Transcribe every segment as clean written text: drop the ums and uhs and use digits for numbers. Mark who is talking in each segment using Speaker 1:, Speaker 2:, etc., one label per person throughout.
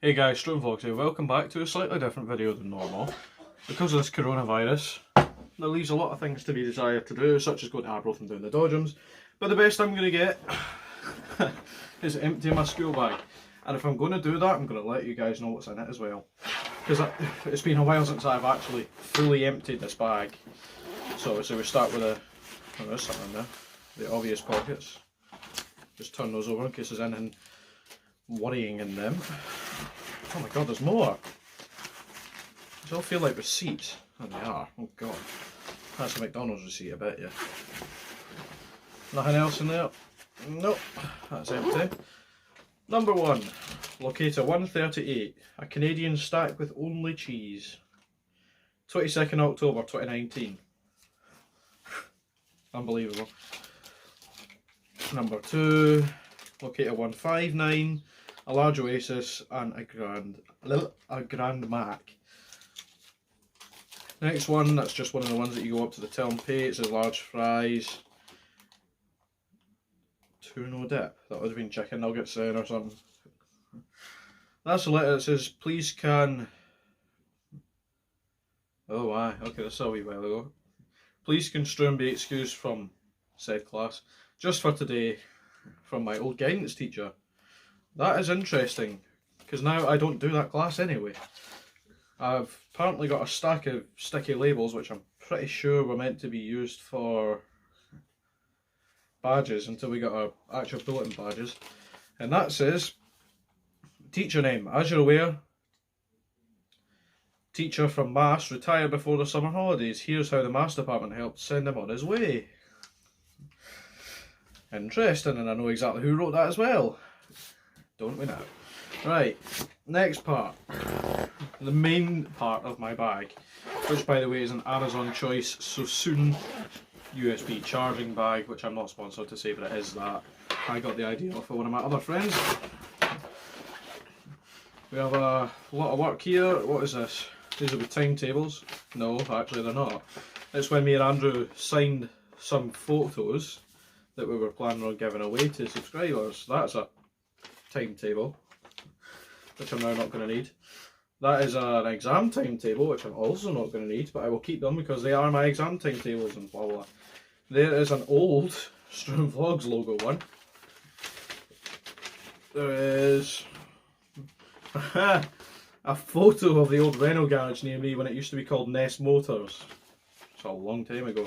Speaker 1: Hey guys, Vlogs here. Welcome back to a slightly different video than normal. Because of this coronavirus, there leaves a lot of things to be desired to do, such as going to Arbroath and doing the Dodgems. But the best I'm going to get is empty my school bag. And if I'm going to do that, I'm going to let you guys know what's in it as well. Because it's been a while since I've actually fully emptied this bag. So we start with there's something in there. The obvious pockets. Just turn those over in case there's anything worrying in them. Oh my god, there's more! These all feel like receipts. And they are. Oh god. That's a McDonald's receipt, I bet you. Nothing else in there? Nope. That's empty. Number 1. Locator 138. A Canadian stack with only cheese. 22nd October 2019. Unbelievable. Number 2. Locator 159. A large Oasis and a Grand Mac. Next one, that's just one of the ones that you go up to the till and pay. It says large fries. 2 no dip. That would have been chicken nuggets then or something. That's a letter that says please can. Oh aye, okay, that's a wee while ago. Please construe and be excused from said class. Just for today, from my old guidance teacher. That is interesting, because now I don't do that class anyway. I've apparently got a stack of sticky labels which I'm pretty sure were meant to be used for badges until we got our actual bulletin badges. And that says, teacher name, as you're aware, teacher from Mass retired before the summer holidays. Here's how the Mass department helped send him on his way. Interesting, and I know exactly who wrote that as well. Don't we now? Right, next part. The main part of my bag, which by the way is an Amazon choice so soon USB charging bag, which I'm not sponsored to say, but it is that. I got the idea off of one of my other friends. We have a lot of work here. What is this? These will be timetables. No, actually they're not. It's when me and Andrew signed some photos that we were planning on giving away to subscribers. That's a timetable, which I'm now not going to need. That is an exam timetable, which I'm also not going to need, but I will keep them because they are my exam timetables and blah blah. There is an old Struan Vlogs logo one. There is a photo of the old Renault garage near me when it used to be called Nest Motors. It's a long time ago.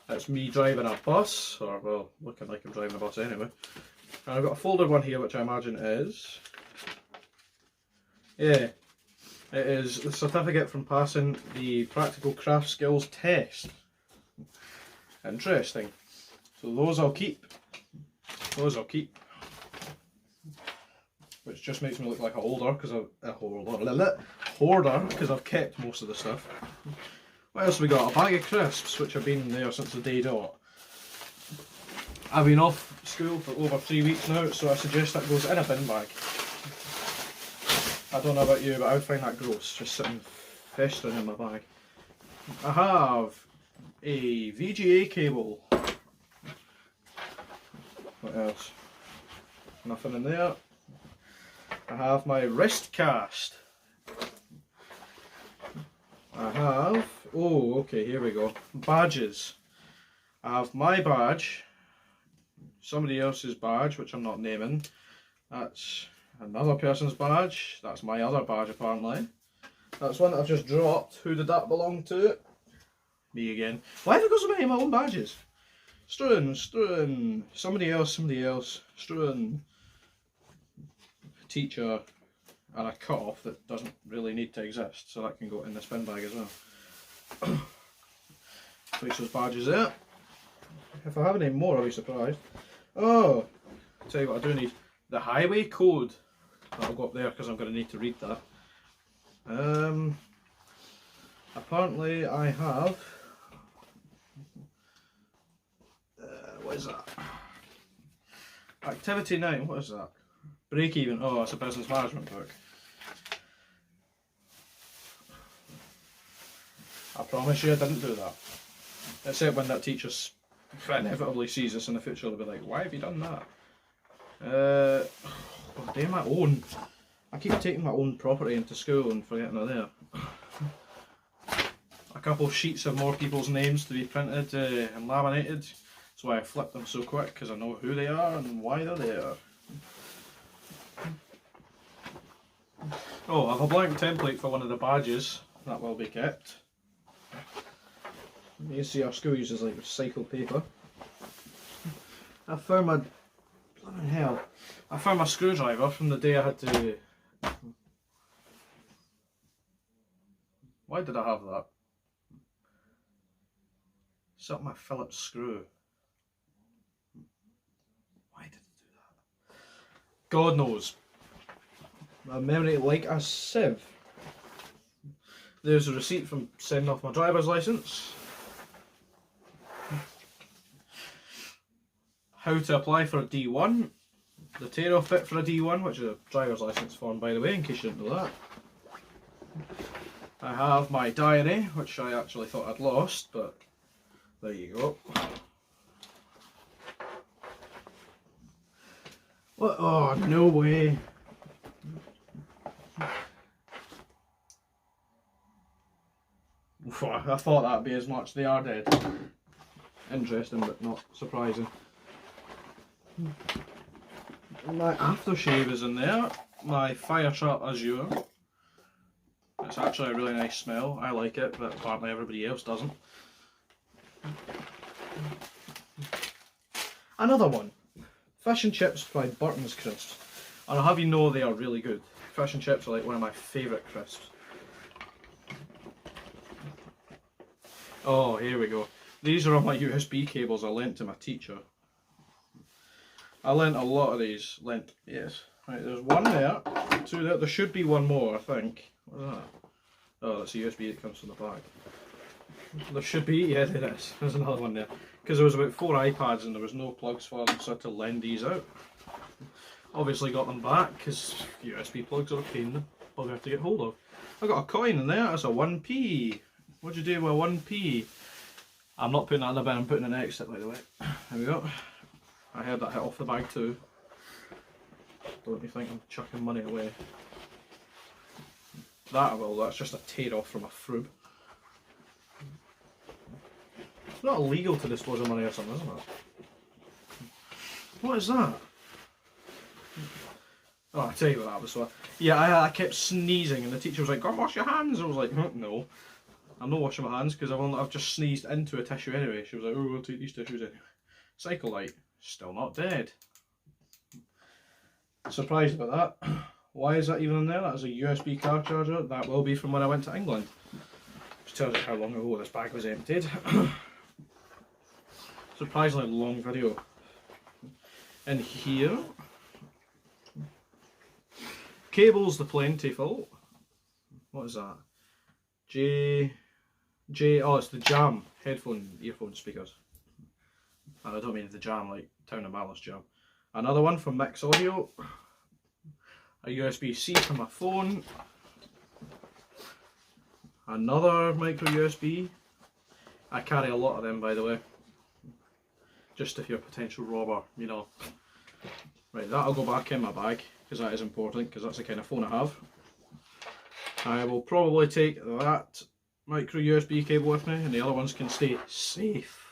Speaker 1: That's me driving a bus, or well, looking like I'm driving a bus anyway. And I've got a folded one here which I imagine is, yeah, it is the certificate from passing the practical craft skills test. Interesting. So those I'll keep. Those I'll keep. Which just makes me look like a hoarder because I've kept most of the stuff. What else have we got? A bag of crisps, which have been there since the day dot. I've been off school for over 3 weeks now, so I suggest that goes in a bin bag. I don't know about you, but I would find that gross, just sitting festering in my bag. I have a VGA cable. What else? Nothing in there. I have my wrist cast. I have, oh okay, here we go, badges. I have my badge, somebody else's badge, which I'm not naming. That's another person's badge. That's my other badge apparently. That's one that I've just dropped. Who did that belong to? Me again. Why have I got so many of my own badges? Struan, somebody else, Struan, teacher, and a cut off that doesn't really need to exist, so that can go in this bin bag as well. Place those badges there. If I have any more, I'll be surprised. Oh, I'll tell you what I do need. The highway code. That'll go up there because I'm going to need to read that. Apparently I have... what is that? Activity 9, what is that? Break even. Oh, it's a business management book. I promise you I didn't do that. Except when that teacher inevitably sees us in the future, they'll be like, why have you done that? God damn, my own. I keep taking my own property into school and forgetting it there. A couple of sheets of more people's names to be printed and laminated. That's why I flip them so quick, because I know who they are and why they're there. Oh, I have a blank template for one of the badges. That will be kept. You can see our school uses like recycled paper. I found my... blooming hell. I found my screwdriver from the day I had to... Why did I have that? Set up my Phillips screw. Why did I do that? God knows. My memory like a sieve. There's a receipt from sending off my driver's licence. How to apply for a D1. The tear-off fit for a D1, which is a driver's licence form, by the way, in case you didn't know that. I have my diary, which I actually thought I'd lost, but there you go. What? Oh, no way. I thought that'd be as much. They are dead. Interesting, but not surprising. My aftershave is in there. My fire trap azure. It's actually a really nice smell. I like it, but apparently everybody else doesn't. Another one. Fish and chips by Burton's Crisps. And I'll have you know they are really good. Fish and chips are like one of my favourite crisps. Oh, here we go. These are all my USB cables I lent to my teacher. I lent a lot of these. Yes. Right, there's one there, two there. There should be one more, I think. What is that? Oh, that's a USB that comes from the back. There should be, yeah, there is. There's another one there. Because there was about 4 iPads and there was no plugs for them, so I had to lend these out. Obviously got them back, because USB plugs are a pain in the bugger to get hold of. I got a coin in there, that's a 1p. What'd you do with a 1p? I'm not putting that in the bin, I'm putting an exit, by the way. There we go. I heard that hit off the bag too. Don't you think I'm chucking money away? That I will, that's just a tear off from a froob. It's not illegal to dispose of money or something, isn't it? What is that? Oh, I'll tell you what that was. So, yeah, I kept sneezing and the teacher was like, "Go and wash your hands." I was like, no. I'm not washing my hands because I've just sneezed into a tissue anyway. She was like, "Oh, we'll take these tissues anyway." Cyclolite, still not dead. Surprised about that. Why is that even in there? That is a USB car charger. That will be from when I went to England. Which tells you how long ago this bag was emptied. Surprisingly long video. And here, cables the plentiful. What is that? Oh, it's the Jam earphone speakers. And I don't mean the Jam like Town of Malice Jam. Another one from Mix Audio. A USB-C for my phone. Another micro USB. I carry a lot of them, by the way. Just if you're a potential robber, you know. Right, that'll go back in my bag, because that is important, because that's the kind of phone I have. I will probably take that micro USB cable with me, and the other ones can stay safe.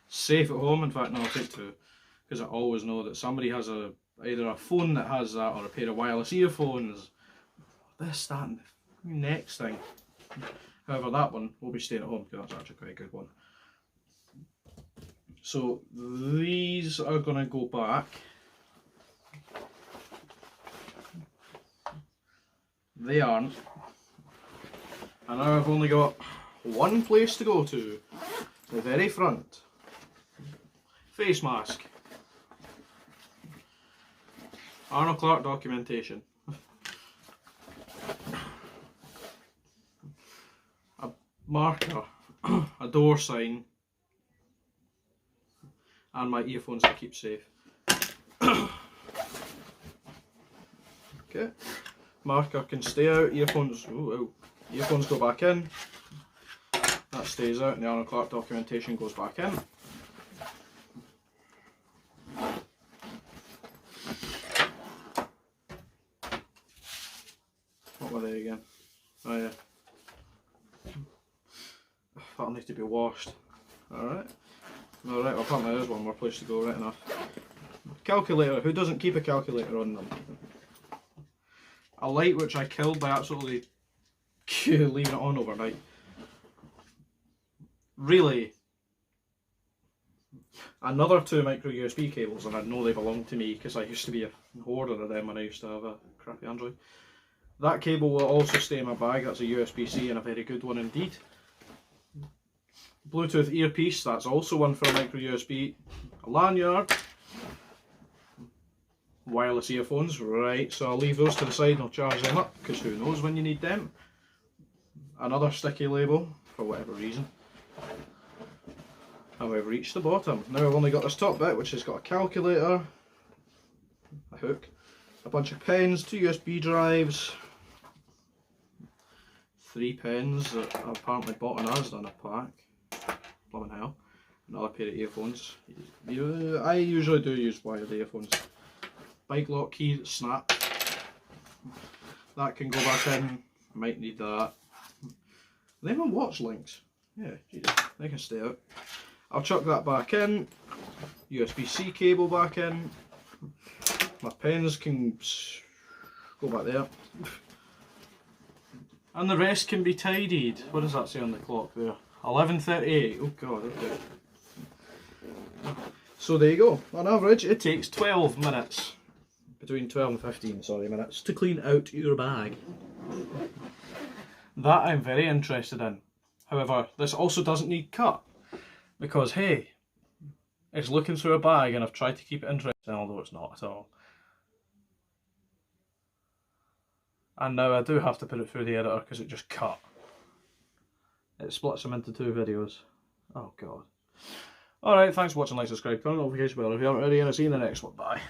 Speaker 1: Safe at home. In fact, no, I'll take 2, because I always know that somebody has either a phone that has that or a pair of wireless earphones. This, that, and the next thing. However, that one will be staying at home because that's actually quite a good one. So these are going to go back. They aren't. And now I've only got one place to go to. The very front. Face mask. Arnold Clark documentation. A marker. A door sign. And my earphones to keep safe. Okay. Marker can stay out. Earphones. Earphones go back in. That stays out, and the Arnold Clark documentation goes back in. What were they again? Oh yeah. That'll need to be washed. Alright. Alright, well apparently there's one more place to go, right enough. Calculator, who doesn't keep a calculator on them? A light which I killed by absolutely leaving it on overnight. Really, another 2 micro USB cables, and I know they belong to me because I used to be a hoarder of them when I used to have a crappy Android. That cable will also stay in my bag. That's a USB-C and a very good one indeed. Bluetooth earpiece, that's also one for a micro USB. A lanyard. Wireless earphones, right, so I'll leave those to the side and I'll charge them up because who knows when you need them. Another sticky label for whatever reason. And we've reached the bottom. Now I've only got this top bit which has got a calculator, a hook, a bunch of pens, 2 USB drives, 3 pens that I apparently bought on Asda in a pack. Blooming hell. Another pair of earphones. I usually do use wired earphones. Bike lock key that snaps. That can go back in. I might need that. They even watch links. Yeah, Jesus, they can stay out. I'll chuck that back in. USB-C cable back in. My pens can go back there. And the rest can be tidied. What does that say on the clock there? 11:38. Oh god, okay. So there you go. On average, it takes 12 minutes. Between 12 and 15, sorry, minutes to clean out your bag. That I'm very interested in. However, this also doesn't need cut. Because, hey, it's looking through a bag and I've tried to keep it interesting, although it's not at all. And now I do have to put it through the editor because it just cut. It splits them into 2 videos. Oh god. Alright, thanks for watching, like, subscribe, turn on notification bell if you haven't already, and I'll see you in the next one. Bye.